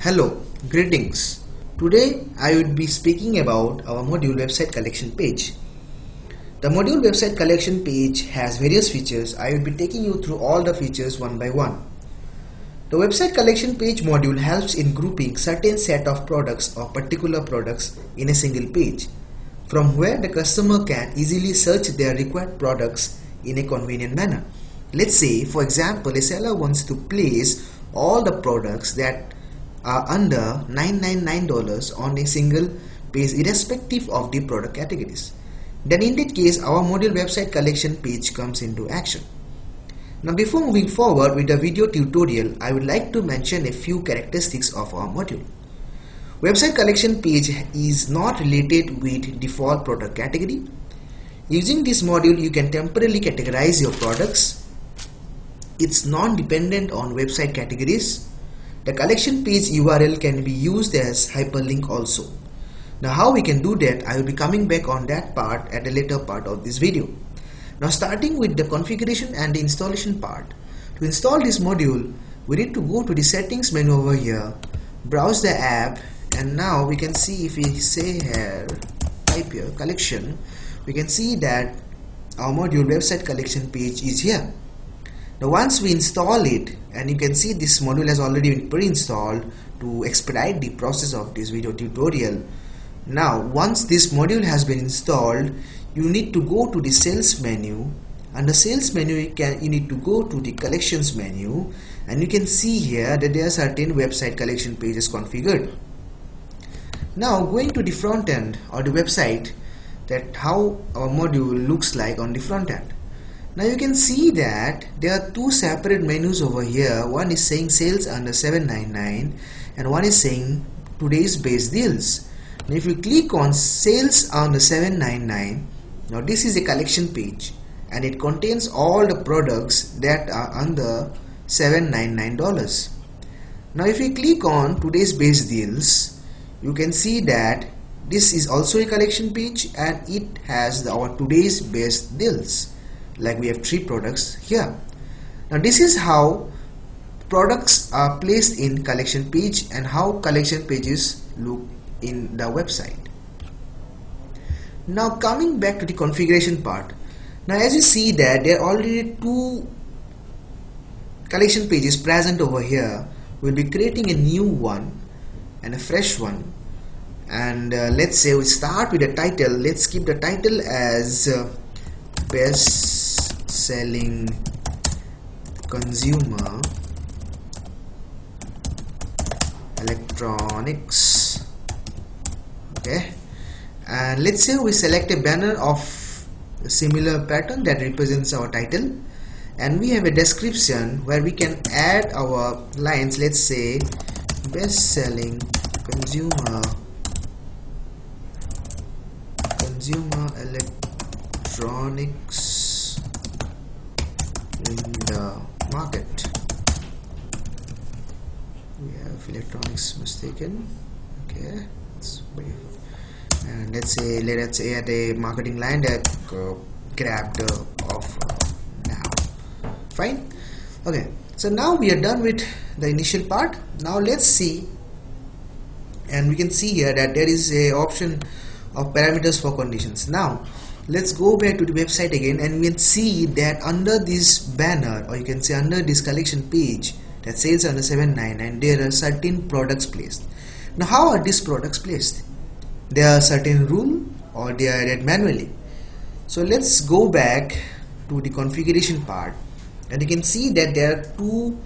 Hello, greetings. Today I would be speaking about our module website collection page. The module website collection page has various features. I will be taking you through all the features one by one. The website collection page module helps in grouping certain set of products or particular products in a single page, from where the customer can easily search their required products in a convenient manner. Let's say, for example, a seller wants to place all the products that are under $999 on a single page irrespective of the product categories. Then in that case, our module website collection page comes into action. Now before moving forward with the video tutorial, I would like to mention a few characteristics of our module. Website collection page is not related with default product category. Using this module, you can temporarily categorize your products. It's non-dependent on website categories. The collection page URL can be used as hyperlink also. Now how we can do that, I will be coming back on that part at a later part of this video. Now starting with the configuration and the installation part. To install this module, we need to go to the settings menu over here, browse the app, and now we can see, if we say here, type here collection, we can see that our module website collection page is here. Now once we install it, and you can see this module has already been pre-installed to expedite the process of this video tutorial. Now once this module has been installed, you need to go to the sales menu. Under sales menu, you need to go to the collections menu, and you can see here that there are certain website collection pages configured. Now going to the front end or the website, that how our module looks like on the front end. Now you can see that there are two separate menus over here. One is saying sales under $799 and one is saying today's best deals. Now if you click on sales under $799, now this is a collection page and it contains all the products that are under $799. Now if you click on today's best deals, you can see that this is also a collection page and it has our today's best deals. Like we have 3 products here. Now this is how products are placed in collection page and how collection pages look in the website. Now coming back to the configuration part. Now as you see that there are already 2 collection pages present over here. We'll be creating a new one and a fresh one. And let's say we start with the title. Let's keep the title as best selling consumer electronics. Okay, and let's say we select a banner of a similar pattern that represents our title, and we have a description where we can add our lines. Let's say best selling consumer electronics in the market. We have electronics mistaken. Okay, and let's say add a marketing line that grabbed off now. Fine. Okay, so now we are done with the initial part. Now let's see, and we can see here that there is a option of parameters for conditions. Now let's go back to the website again, and we can see that under this banner, or you can say under this collection page that sales under $799, there are certain products placed. Now how are these products placed? There are certain rule or they are added manually. So let's go back to the configuration part, and you can see that there are 2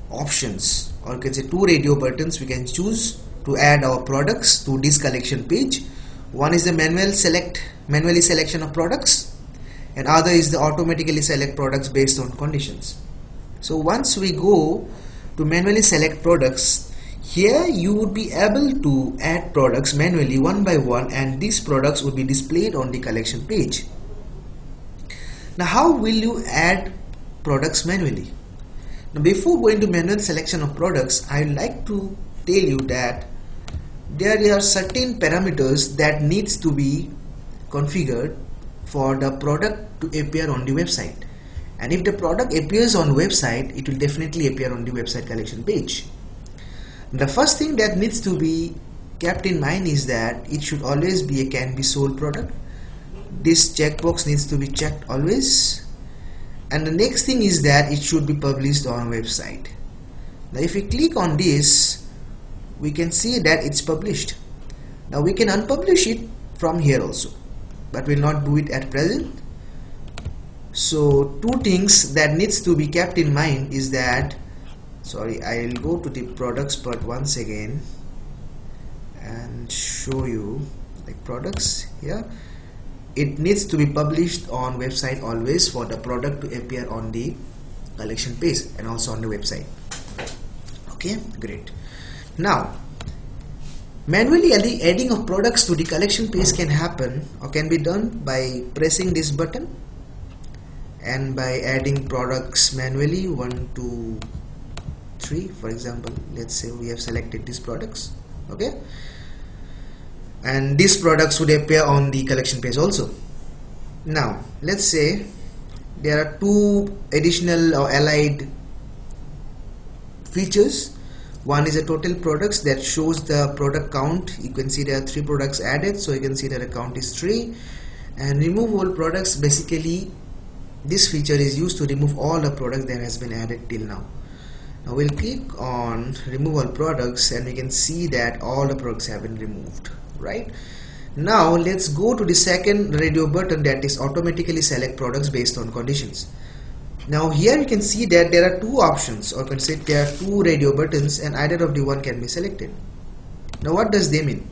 options, or you can say 2 radio buttons we can choose to add our products to this collection page. One is the manually selection of products, and other is the automatically select products based on conditions. So once we go to manually select products, here you would be able to add products manually one by one, and these products would be displayed on the collection page. Now how will you add products manually? Now before going to manual selection of products, I would like to tell you that there are certain parameters that needs to be configured for the product to appear on the website. And if the product appears on website, it will definitely appear on the website collection page. The first thing that needs to be kept in mind is that it should always be a can be sold product. This checkbox needs to be checked always. And the next thing is that it should be published on a website. Now if we click on this, we can see that it's published. Now we can unpublish it from here also, but we'll not do it at present. So two things that needs to be kept in mind is that, sorry, I'll go to the products part once again and show you like products here. It needs to be published on website always for the product to appear on the collection page and also on the website. Okay, great. Now manually adding of products to the collection page can happen or can be done by pressing this button and by adding products manually 1, 2, 3. For example, let's say we have selected these products, okay, and these products would appear on the collection page also. Now let's say there are two additional or allied features. One is a total products that shows the product count. You can see there are 3 products added, so you can see that the count is 3. And remove all products, basically this feature is used to remove all the products that has been added till now. Now we'll click on remove all products and we can see that all the products have been removed, right? Now let's go to the second radio button, that is automatically select products based on conditions. Now here you can see that there are 2 options, or you can say there are 2 radio buttons and either of the one can be selected. Now what does they mean?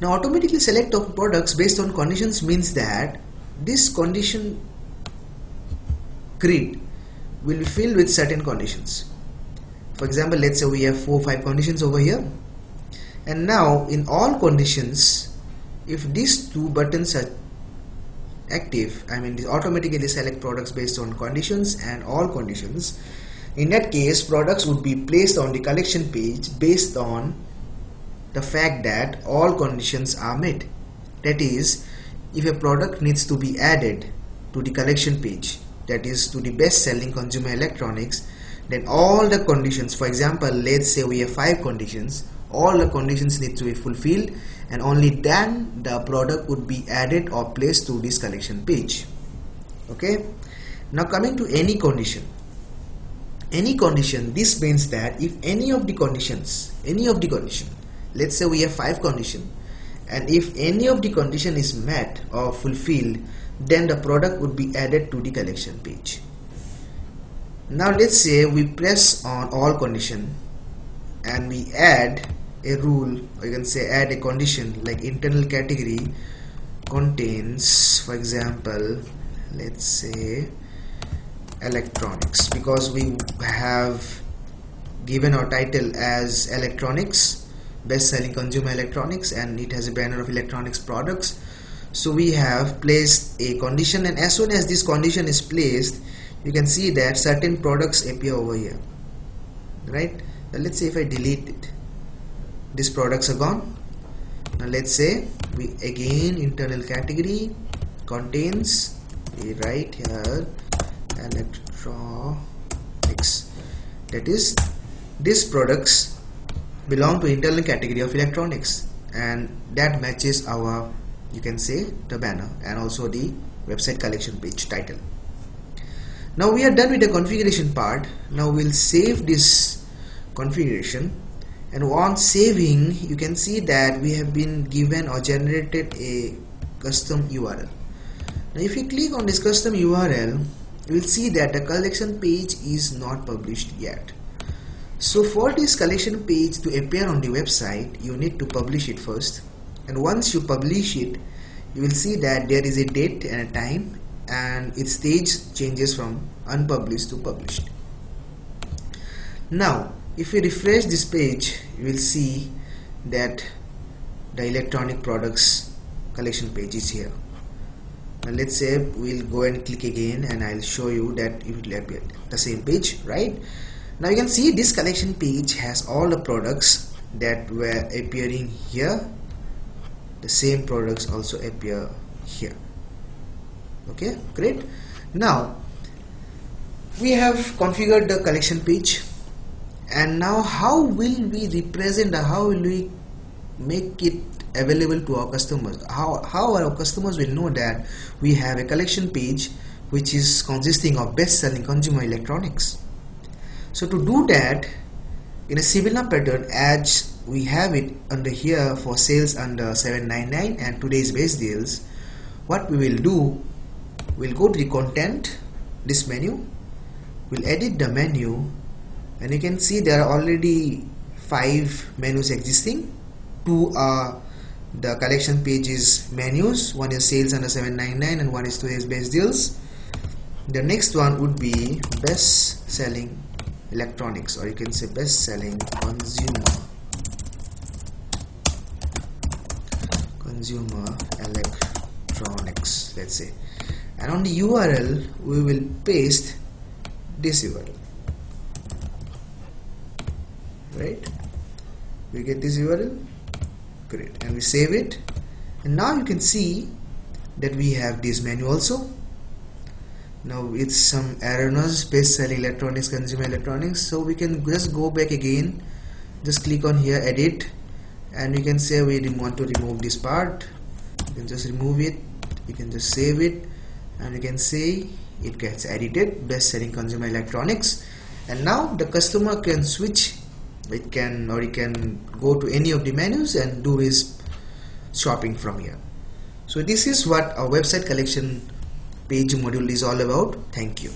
Now automatically select of products based on conditions means that this condition grid will be filled with certain conditions. For example, let's say we have 4 or 5 conditions over here, and now in all conditions, if these 2 buttons are active, I mean automatically select products based on conditions and all conditions, in that case products would be placed on the collection page based on the fact that all conditions are met. That is, if a product needs to be added to the collection page, that is to the best selling consumer electronics, then all the conditions, for example let's say we have 5 conditions, all the conditions need to be fulfilled, and only then the product would be added or placed to this collection page. Okay, now coming to any condition, this means that if any of the conditions, let's say we have 5 conditions, and if any of the condition is met or fulfilled, then the product would be added to the collection page. Now let's say we press on all condition and we add a rule, or you can say add a condition like internal category contains, for example let's say electronics, because we have given our title as electronics, best selling consumer electronics, and it has a banner of electronics products. So we have placed a condition, and as soon as this condition is placed, you can see that certain products appear over here, right? Now let's say if I delete it, these products are gone. Now let's say we again internal category contains, we write here electronics, that is these products belong to internal category of electronics, and that matches our, you can say, the banner and also the website collection page title. Now we are done with the configuration part. Now we'll save this configuration, and on saving you can see that we have been given or generated a custom URL. Now if you click on this custom URL, you will see that the collection page is not published yet. So for this collection page to appear on the website, you need to publish it first, and once you publish it, you will see that there is a date and a time, and its stage changes from unpublished to published. Now if you refresh this page, you will see that the electronic products collection page is here. Now let's say we'll go and click again, and I'll show you that it will appear the same page, right? Now you can see this collection page has all the products that were appearing here. The same products also appear here. Okay, great. Now we have configured the collection page, And now how will we represent, or how will we make it available to our customers? How our customers will know that we have a collection page which is consisting of best selling consumer electronics? So to do that, in a similar pattern as we have it under here for sales under 799 and today's best deals, what we will do, we'll go to the content, this menu, we'll edit the menu, and you can see there are already 5 menus existing. 2 are the collection pages menus, one is sales under 799 and one is today's best deals. The next one would be best selling electronics, or you can say best selling consumer electronics, let's say. And on the URL we will paste this URL, right? We get this URL, great, and we save it. And now you can see that we have this menu also. Now it's some errors, best selling electronics, consumer electronics. So we can just go back again, just click on here, edit, and we can say we want to remove this part. You can just remove it, you can just save it, and you can say it gets edited, best selling consumer electronics. And now the customer can switch, he can go to any of the menus and do his shopping from here. So this is what our website collection page module is all about. Thank you.